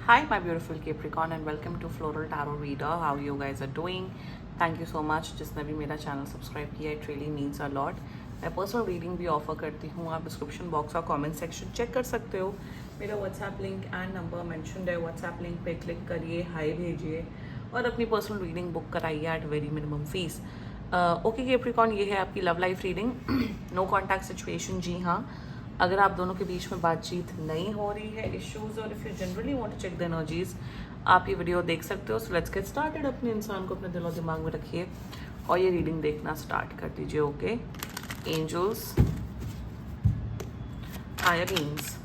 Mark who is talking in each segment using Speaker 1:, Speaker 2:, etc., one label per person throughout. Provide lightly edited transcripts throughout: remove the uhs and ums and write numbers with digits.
Speaker 1: Hi, my beautiful Capricorn, and welcome to Floral Tarot Reader. How you guys are doing? Thank you so much. जिसने भी मेरा channel subscribe किया, it really means a lot. मैं personal reading भी offer करती हूँ. आप description box और कमेंट सेक्शन चेक कर सकते हो. मेरा WhatsApp link and number mentioned है. व्हाट्सएप लिंक पे क्लिक करिए, हाई भेजिए और अपनी पर्सनल रीडिंग बुक कराइए at very minimum fees. Okay Capricorn, ये है आपकी love life reading. No contact situation. जी हाँ, अगर आप दोनों के बीच में बातचीत नहीं हो रही है, इश्यूज, और if you generally want to check the energies, आप ये वीडियो देख सकते हो. So let's get started. अपने इंसान को अपने दिल और दिमाग में रखिए और ये रीडिंग देखना स्टार्ट कर दीजिए. Okay angels, higher beings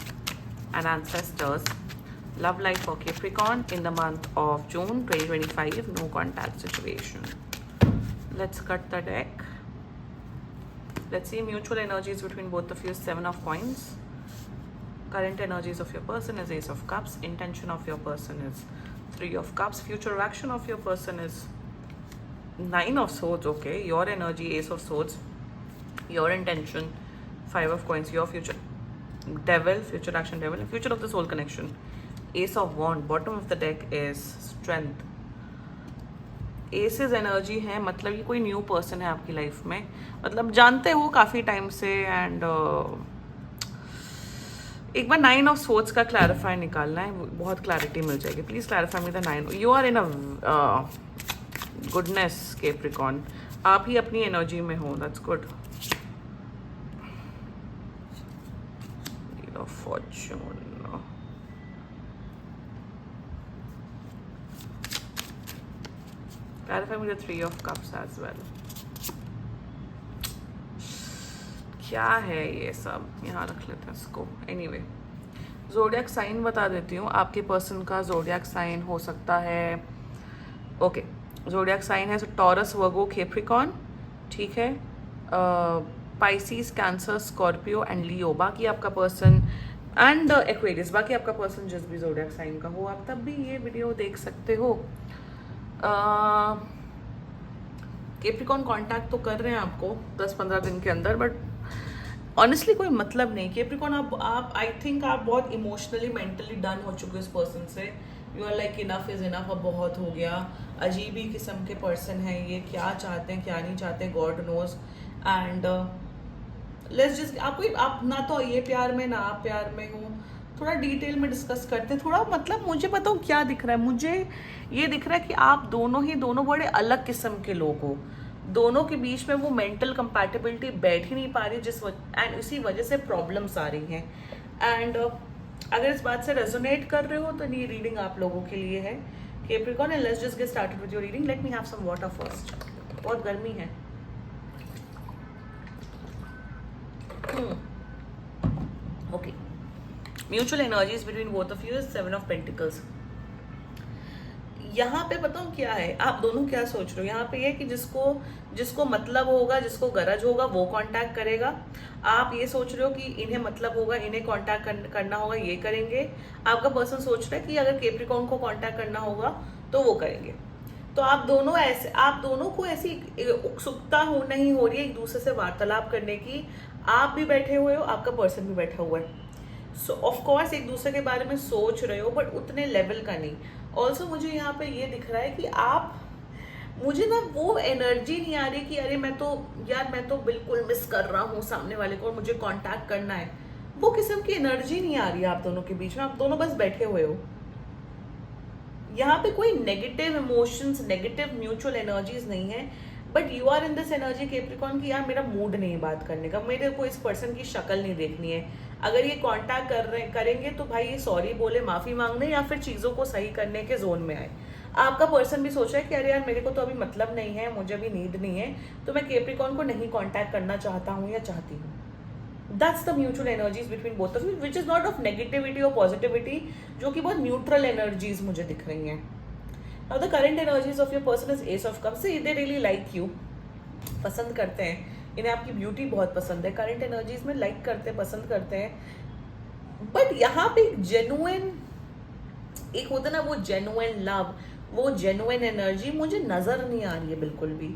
Speaker 1: and ancestors, love life for Capricorn in the month of June 2025. No contact situation. Let's cut the deck. Let's see mutual energies between both of you. 7 of coins. Current energies of your person is Ace of Cups. Intention of your person is 3 of Cups. Future action of your person is 9 of Swords. Okay, your energy Ace of Swords. Your intention 5 of Coins. Your future Devil. Future action Devil. And future of the soul connection Ace of Wand. Bottom of the deck is Strength. Aces energy है, मतलब ये कोई new person है आपकी life में, मतलब जानते हो काफ़ी टाइम से. एंड एक बार 9 ऑफ सोर्ट्स का क्लैरिफाई निकालना है, बहुत क्लैरिटी मिल जाएगी. Please clarify me the 9. You are in a goodness Capricorn. आप ही अपनी एनर्जी में हो. That's good. Wheel of fortune. Clarify me the 3 of Cups as well. क्या है ये सब, यहाँ रख लेते हैं इसको. एनीवे, जोडियक साइन बता देती हूँ. आपके पर्सन का जोडियक साइन हो सकता है, ओके, जोडियक साइन है टॉरस, वर्गो, कैप्रिकॉर्न, ठीक है, पाइसिस, कैंसर, स्कॉर्पियो एंड लियो. बाकी आपका पर्सन एंड एक्वेरियस, बाकी आपका पर्सन जिस भी जोडियक साइन का हो, आप तब भी ये वीडियो देख सकते हो. कैप्रिकॉर्न कांटेक्ट तो कर रहे हैं आपको 10-15 दिन के अंदर, बट ऑनेस्टली कोई मतलब नहीं. कैप्रिकॉर्न आप आई थिंक आप बहुत इमोशनली मेंटली डन हो चुके हो इस पर्सन से. You are like enough is enough, अब बहुत हो गया. अजीब ही किस्म के पर्सन है ये, क्या चाहते हैं क्या नहीं चाहते, God knows. And let's just आप ना तो ये प्यार में ना आप प्यार में हो. थोड़ा डिटेल में डिस्कस करते हैं. थोड़ा मतलब मुझे बताओ क्या दिख रहा है. मुझे ये दिख रहा है कि आप दोनों बड़े अलग किस्म के लोग हो. दोनों के बीच में वो मेंटल कंपैटिबिलिटी बैठ ही नहीं पा रही, एंड इसी वजह से प्रॉब्लम्स आ रही हैं. एंड अगर इस बात से रेजोनेट कर रहे हो तो ये रीडिंग आप लोगों के लिए है Capricorn. And let's just get started with your reading. Let me have some water first. बहुत गर्मी है. Okay, mutual energies between both of you is 7 of pentacles. यहाँ पे बताऊँ क्या है, आप दोनों क्या सोच रहे हो. यहाँ पे ये कि जिसको मतलब होगा, जिसको गरज होगा वो कांटेक्ट करेगा. आप ये सोच रहे हो कि इन्हें मतलब होगा, इन्हें कांटेक्ट करना होगा, ये करेंगे. आपका पर्सन सोच रहा है कि अगर कैप्रिकॉर्न को कांटेक्ट करना होगा तो वो करेंगे. तो आप दोनों को ऐसी उत्सुकता नहीं हो रही है एक दूसरे से वार्तालाप करने की. आप भी बैठे हुए हो, आपका पर्सन भी बैठा हुआ है. सो ऑफकोर्स एक दूसरे के बारे में सोच रहे हो, बट उतने लेवल का नहीं. ऑल्सो मुझे यहाँ पे ये दिख रहा है कि मुझे ना वो एनर्जी नहीं आ रही कि अरे मैं तो बिल्कुल मिस कर रहा हूँ सामने वाले को और मुझे कांटेक्ट करना है. वो किस्म की एनर्जी नहीं आ रही है आप दोनों के बीच में. आप दोनों बस बैठे हुए हो. यहाँ पे कोई negative emotions, negative mutual energies नहीं है, but you are in this energy Capricorn की यार मेरा मूड नहीं है बात करने का, मेरे को इस पर्सन की शक्ल नहीं देखनी है. अगर ये कांटेक्ट करेंगे तो भाई ये सॉरी बोले, माफी मांगने या फिर चीजों को सही करने के जोन में आए. आपका पर्सन भी सोच रहा है कि अरे यार मेरे को तो अभी मतलब नहीं है, मुझे अभी नीड नहीं है, तो मैं कैप्रिकॉर्न को नहीं कांटेक्ट करना चाहता हूँ या चाहती हूँ. That's the mutual energies between both of you, which is not of negativity और पॉजिटिविटी, जो कि बहुत न्यूट्रल एनर्जीज मुझे दिख रही हैं. Now the current energies of your person is S of cups. They really like you, पसंद करते हैं, इन्हें आपकी ब्यूटी बहुत पसंद है. करंट एनर्जीज में लाइक करते हैं, पसंद करते हैं. बट यहाँ पे जेन्युइन एक होता है ना, वो जेन्युइन लव, वो जेन्युइन एनर्जी मुझे नजर नहीं आ रही है बिल्कुल भी.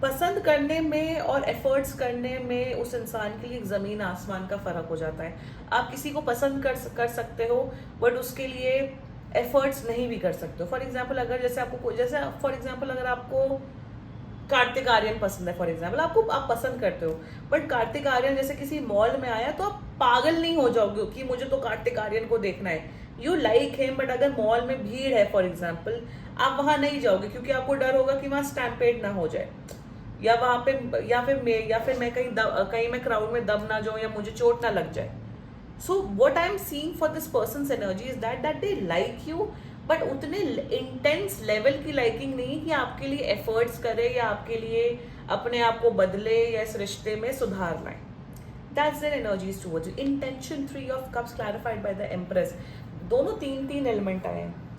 Speaker 1: पसंद करने में और एफर्ट्स करने में उस इंसान के लिए एक ज़मीन आसमान का फ़र्क हो जाता है। आप किसी को पसंद कर सकते हो, बट उसके लिए एफर्ट्स नहीं भी कर सकते हो। फॉर एग्जाम्पल अगर जैसे फॉर एग्जाम्पल अगर आपको कार्तिक आर्यन पसंद है, फॉर एग्जाम्पल आप पसंद करते हो, बट कार्तिक आर्यन जैसे किसी मॉल में आया तो आप पागल नहीं हो जाओगे कि मुझे तो कार्तिक आर्यन को देखना है। यू लाइक हिम, बट अगर मॉल में भीड़ है फॉर एग्जाम्पल, आप वहां नहीं जाओगे क्योंकि आपको डर होगा कि वहां स्टैम्पेड ना हो जाए, या वहां पे या फिर मैं कहीं मैं क्राउड में दब ना जाऊं या मुझे चोट ना लग जाए। So what I am seeing for this persons energy is that they like you, but उतने इंटेंस लेवल की लाइकिंग नहीं कि आपके लिए एफर्ट्स करे या आपके लिए अपने आप को बदले या इस रिश्ते में सुधार लाए। That's their energies towards you. Intention 3 of cups clarified by the empress. दोनों तीन एलिमेंट आए हैं।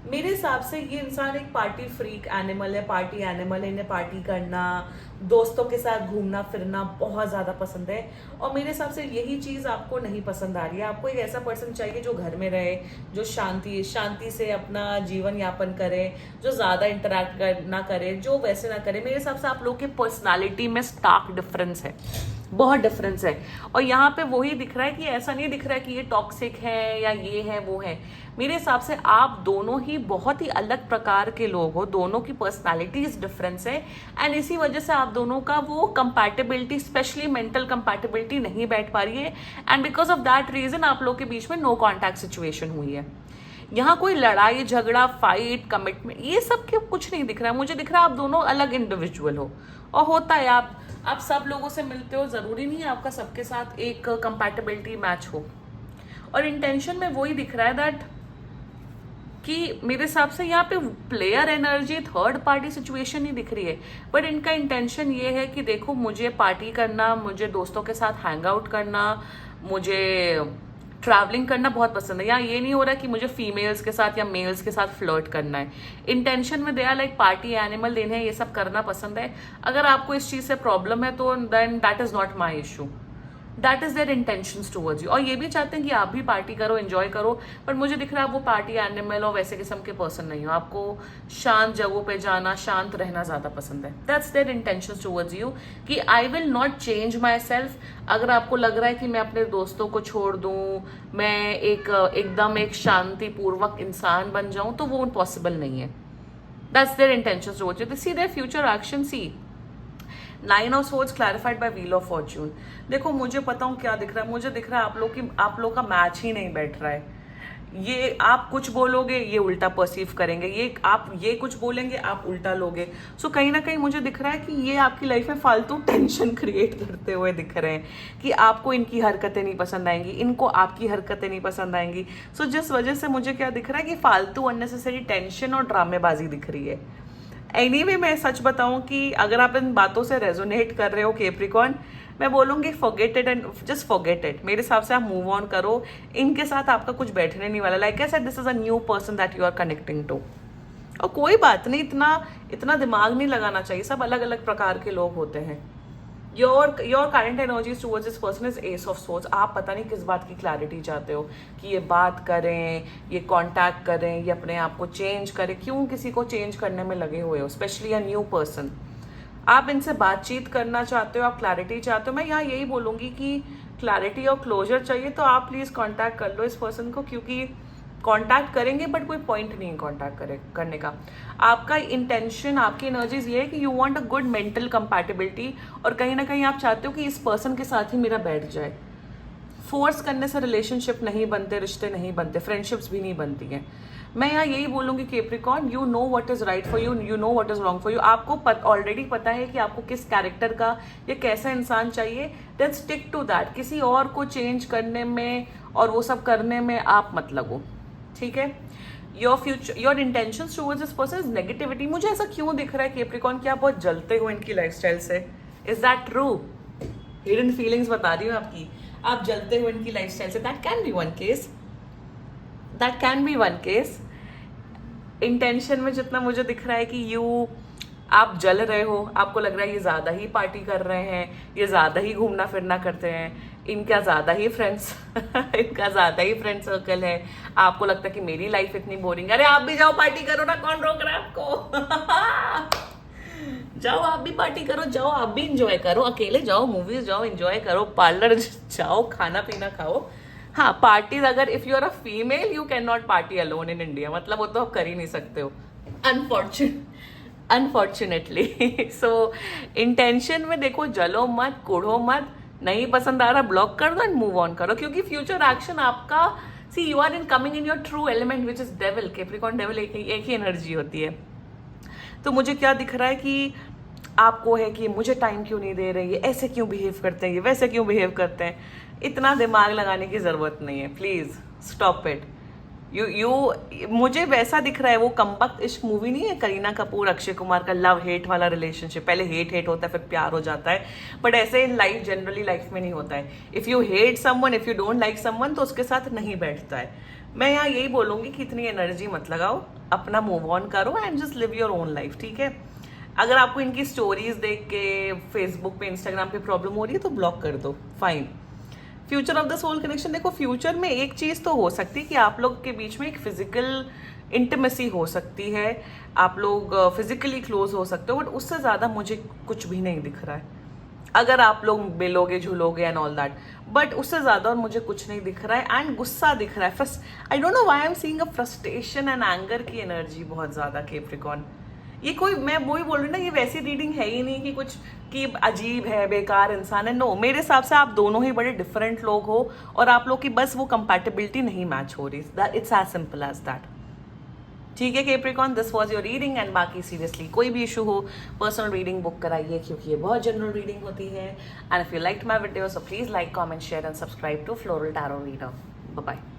Speaker 1: मेरे हिसाब से ये इंसान एक पार्टी फ्रीक एनिमल है, पार्टी एनिमल है। इन्हें पार्टी करना, दोस्तों के साथ घूमना फिरना बहुत ज़्यादा पसंद है, और मेरे हिसाब से यही चीज़ आपको नहीं पसंद आ रही है। आपको एक ऐसा पर्सन चाहिए जो घर में रहे, जो शांति से अपना जीवन यापन करे, जो ज़्यादा इंटरेक्ट ना करे, जो वैसे ना करे। मेरे हिसाब से आप लोग के पर्सनालिटी में स्टार्क डिफरेंस है, बहुत डिफरेंस है। और यहाँ पे वही दिख रहा है कि ऐसा नहीं दिख रहा है कि ये टॉक्सिक है या ये है वो है। मेरे हिसाब से आप दोनों ही बहुत ही अलग प्रकार के लोग हो, दोनों की पर्सनालिटीज डिफरेंस है, एंड इसी वजह से आप दोनों का वो कंपैटिबिलिटी, स्पेशली मेंटल कंपैटिबिलिटी नहीं बैठ पा रही है, and because of that reason आप लोग के बीच में नो कॉन्टैक्ट सिचुएशन हुई है। यहाँ कोई लड़ाई झगड़ा, फाइट, कमिटमेंट, ये सब के कुछ नहीं दिख रहा है। मुझे दिख रहा है आप दोनों अलग इंडिविजुअल हो, और होता है आप सब लोगों से मिलते हो, जरूरी नहीं है आपका सबके साथ एक कंपैटिबिलिटी मैच हो। और इंटेंशन में वही दिख रहा है दैट कि मेरे हिसाब से यहाँ पे player energy, third party situation ही दिख रही है, बट इनका इंटेंशन ये है कि देखो मुझे पार्टी करना, मुझे दोस्तों के साथ हैंग आउट करना, मुझे ट्रैवलिंग करना बहुत पसंद है। यहाँ ये नहीं हो रहा कि मुझे फीमेल्स के साथ या मेल्स के साथ फ्लर्ट करना है। इंटेंशन में they are like party animal, इन्हें ये सब करना पसंद है। अगर आपको इस चीज़ से प्रॉब्लम है तो then that is not my issue, that is their intentions towards you. और ये भी चाहते हैं कि आप भी पार्टी करो, एंजॉय करो, बट मुझे दिख रहा है वो पार्टी एनिमल और वैसे किस्म के पर्सन नहीं हो। आपको शांत जगहों पे जाना, शांत रहना ज़्यादा पसंद है। That's their intentions towards you कि I will not change myself. अगर आपको लग रहा है कि मैं अपने दोस्तों को छोड़ दूँ, मैं एकदम एक शांतिपूर्वक इंसान बन जाऊँ, तो वो पॉसिबल नहीं है। That's their intentions towards you. See their future action, see 9 of swords clarified by wheel of fortune. देखो मुझे पता हूँ क्या दिख रहा है, मुझे दिख रहा है आप लोग का मैच ही नहीं बैठ रहा है। ये आप कुछ बोलोगे ये उल्टा परसीव करेंगे, ये कुछ बोलेंगे आप उल्टा लोगे। सो कहीं ना कहीं मुझे दिख रहा है कि ये आपकी लाइफ में फालतू टेंशन क्रिएट करते हुए दिख रहे हैं कि आपको इनकी हरकतें नहीं पसंद आएंगी, इनको आपकी हरकतें नहीं पसंद आएंगी। सो जिस वजह से मुझे क्या दिख रहा है कि फालतू अननेसेसरी टेंशन और ड्रामेबाजी दिख रही है। एनीवे मैं सच बताऊं कि अगर आप इन बातों से रेजोनेट कर रहे हो कैप्रिकॉर्न, मैं बोलूँगी forget it and just forget it. मेरे हिसाब से आप मूव ऑन करो, इनके साथ आपका कुछ बैठने नहीं वाला। Like I said, this is a new person that you are connecting to. और कोई बात नहीं, इतना दिमाग नहीं लगाना चाहिए, सब अलग अलग प्रकार के लोग होते हैं। Your current energies towards this person is S of swords. आप पता नहीं किस बात की क्लैरिटी चाहते हो कि ये बात करें, ये कांटेक्ट करें, ये अपने आप को चेंज करें। क्यों किसी को चेंज करने में लगे हुए हो, स्पेशली अ न्यू पर्सन। आप इनसे बातचीत करना चाहते हो, आप क्लैरिटी चाहते हो। मैं यहाँ यही बोलूँगी कि क्लैरिटी और क्लोजर चाहिए तो आप प्लीज़ कॉन्टैक्ट कर लो इस पर्सन को, क्योंकि कांटेक्ट करेंगे बट कोई पॉइंट नहीं है कांटेक्ट करने का। आपका इंटेंशन, आपकी एनर्जीज ये है कि you want a good mental compatibility, और कहीं ना कहीं आप चाहते हो कि इस पर्सन के साथ ही मेरा बैठ जाए। फोर्स करने से रिलेशनशिप नहीं बनते, रिश्ते नहीं बनते, फ्रेंडशिप्स भी नहीं बनती हैं। मैं यहाँ यही बोलूँगी Capricorn, you know what is right for you, you know what is wrong for you. आपको ऑलरेडी पता है कि आपको किस कैरेक्टर का या कैसा इंसान चाहिए, देन स्टिक टू दैट। किसी और को चेंज करने में और वो सब करने में आप मत लगो, ठीक है। Your intentions towards this person is negativity. मुझे ऐसा क्यों दिख रहा है कैप्रिकॉर्न कि आप बहुत जलते हो इनकी लाइफस्टाइल से? Is that true? Hidden feelings बता रही हूँ आपकी, आप जलते हो इनकी लाइफस्टाइल से। That can be one case, that can be one case. Intention में जितना मुझे दिख रहा है कि आप जल रहे हो, आपको लग रहा है ये ज़्यादा ही पार्टी कर रहे हैं, ये ज़्यादा ही घूमना फिरना करते हैं, इनका ज़्यादा ही फ्रेंड्स इनका ज़्यादा ही फ्रेंड सर्कल है। आपको लगता है कि मेरी लाइफ इतनी बोरिंग है। अरे आप भी जाओ पार्टी करो ना, कौन रोक रहा है आपको? जाओ आप भी पार्टी करो, जाओ आप भी इंजॉय करो, अकेले जाओ, मूवीज जाओ, इंजॉय करो, पार्लर जाओ, खाना पीना खाओ। हाँ, पार्टीज अगर if you are a female you can not party alone in India, मतलब वो तो आप कर ही नहीं सकते हो अनफॉर्चुनेटली। सो इंटेंशन में देखो, जलो मत, कुढ़ो मत, नहीं पसंद आ रहा ब्लॉक कर दो एंड मूव ऑन करो, क्योंकि फ्यूचर एक्शन आपका, see you are in coming in your true element which is devil. Capricorn devil एक ही एनर्जी होती है। तो मुझे क्या दिख रहा है कि आपको है कि मुझे टाइम क्यों नहीं दे रहे, ये ऐसे क्यों बिहेव करते हैं, ये वैसे क्यों बिहेव करते हैं। इतना दिमाग लगाने की ज़रूरत नहीं है, प्लीज़ स्टॉप इट। मुझे वैसा दिख रहा है, वो कम वक्त इश्क मूवी नहीं है करीना कपूर अक्षय कुमार का लव हेट वाला रिलेशनशिप, पहले हेट होता है फिर प्यार हो जाता है, बट ऐसे इन लाइफ जनरली लाइफ में नहीं होता है। If you hate someone, if you don't like someone, तो उसके साथ नहीं बैठता है। मैं यहाँ यही बोलूँगी कि इतनी एनर्जी मत लगाओ, अपना मूव ऑन करो and just live your own life, ठीक है। अगर आपको इनकी स्टोरीज देख के फेसबुक पे, इंस्टाग्राम पे प्रॉब्लम हो रही है तो ब्लॉक कर दो, fine. Future of the soul connection, देखो फ्यूचर में एक चीज़ तो हो सकती है कि आप लोग के बीच में एक फिजिकल इंटीमेसी हो सकती है, आप लोग फिजिकली क्लोज हो सकते हो, बट उससे ज़्यादा मुझे कुछ भी नहीं दिख रहा है। अगर आप लोग मिलोगे झूलोगे एंड ऑल दैट, बट उससे ज़्यादा और मुझे कुछ नहीं दिख रहा है। एंड गुस्सा दिख रहा है, I don't know why I am seeing a frustration and anger की एनर्जी बहुत ज़्यादा कैप्रिकॉर्न। ये कोई, मैं वही बोल रही हूँ ना, ये वैसी रीडिंग है ही नहीं कि कुछ कि अजीब है, बेकार इंसान है। नो, मेरे हिसाब से आप दोनों ही बड़े डिफरेंट लोग हो और आप लोग की बस वो कंपैटिबिलिटी नहीं मैच हो रही। It's as simple as that, ठीक है Capricorn. This was your reading and बाकी सीरियसली कोई भी इशू हो पर्सनल रीडिंग बुक कराइए, क्योंकि ये बहुत जनरल रीडिंग होती है। And if you like my video so please like, comment, share and subscribe to Floral Tarot Reader. Bye bye.